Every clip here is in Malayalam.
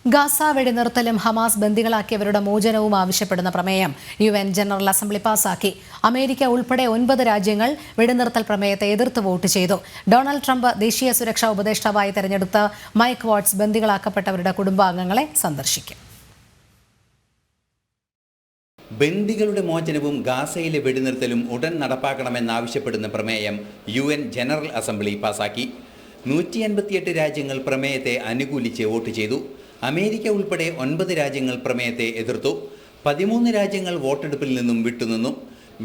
ഗാസ വെടിനിർത്തലും ഹമാസ് ബന്ദികളാക്കിയവരുടെ മോചനവും ആവശ്യപ്പെടുന്ന പ്രമേയം UN ജനറൽ അസംബ്ലി പാസാക്കി. അമേരിക്ക ഉൾപ്പെടെ 9 രാജ്യങ്ങൾ വെടിനിർത്തൽ പ്രമേയത്തെ എതിർത്ത് വോട്ട് ചെയ്തു. ഡൊണാൾഡ് ട്രംപ് ദേശീയ സുരക്ഷാ ഉപദേഷ്ടാവായി തെരഞ്ഞെടുത്ത മൈക്ക് വാട്സ് ബന്ദികളാക്കപ്പെട്ടവരുടെ കുടുംബാംഗങ്ങളെ സന്ദർശിക്കും. ബന്ദികളുടെ മോചനവും ഗാസയിലെ വെടിനിർത്തലും ഉടൻ നടപ്പാക്കണമെന്നാവശ്യപ്പെടുന്ന പ്രമേയം UN ജനറൽ അസംബ്ലി പാസാക്കി. 158 രാജ്യങ്ങൾ പ്രമേയത്തെ അനുകൂലിച്ച് വോട്ട് ചെയ്തു. അമേരിക്ക ഉൾപ്പെടെ 9 രാജ്യങ്ങൾ പ്രമേയത്തെ എതിർത്തു. 13 രാജ്യങ്ങൾ വോട്ടെടുപ്പിൽ നിന്നും വിട്ടുനിന്നു.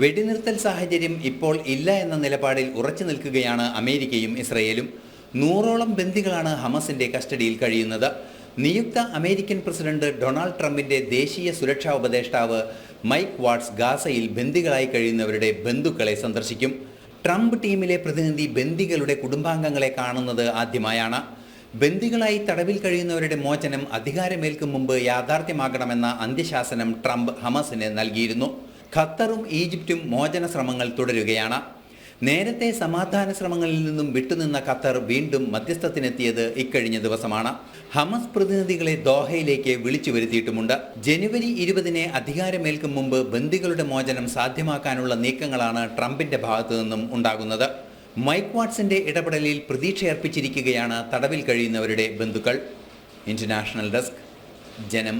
വെടിനിർത്തൽ സാഹചര്യം ഇപ്പോൾ ഇല്ല എന്ന നിലപാടിൽ ഉറച്ചു നിൽക്കുകയാണ് അമേരിക്കയും ഇസ്രയേലും. 100ഓളം ബന്ദികളാണ് ഹമസിന്റെ കസ്റ്റഡിയിൽ കഴിയുന്നത്. നിയുക്ത അമേരിക്കൻ പ്രസിഡന്റ് ഡൊണാൾഡ് ട്രംപിന്റെ ദേശീയ സുരക്ഷാ ഉപദേഷ്ടാവ് മൈക്ക് വാട്സ് ഗാസയിൽ ബന്ദികളായി കഴിയുന്നവരുടെ ബന്ധുക്കളെ സന്ദർശിക്കും. ട്രംപ് ടീമിലെ പ്രതിനിധി ബന്ദികളുടെ കുടുംബാംഗങ്ങളെ കാണുന്നത് ആദ്യമായാണ്. ബന്ദികളായി തടവിൽ കഴിയുന്നവരുടെ മോചനം അധികാരമേൽക്കും മുമ്പ് യാഥാർത്ഥ്യമാകണമെന്ന അന്ത്യശാസനം ട്രംപ് ഹമസിന് നൽകിയിരുന്നു. ഖത്തറും ഈജിപ്തും മോചന ശ്രമങ്ങൾ തുടരുകയാണ്. നേരത്തെ സമാധാന ശ്രമങ്ങളിൽ നിന്നും വിട്ടുനിന്ന ഖത്തർ വീണ്ടും മധ്യസ്ഥത്തിനെത്തിയത് ഇക്കഴിഞ്ഞ ദിവസമാണ്. ഹമസ് പ്രതിനിധികളെ ദോഹയിലേക്ക് വിളിച്ചു വരുത്തിയിട്ടുമുണ്ട്. ജനുവരി 20 അധികാരമേൽക്കും മുമ്പ് ബന്ദികളുടെ മോചനം സാധ്യമാക്കാനുള്ള നീക്കങ്ങളാണ് ട്രംപിന്റെ ഭാഗത്തു നിന്നും ഉണ്ടാകുന്നത്. മൈക്ക് വാട്സിന്റെ ഇടപെടലിൽ പ്രതീക്ഷയർപ്പിച്ചിരിക്കുകയാണ് തടവിൽ കഴിയുന്നവരുടെ ബന്ധുക്കൾ. ഇന്റർനാഷണൽ ഡെസ്ക്, ജനം.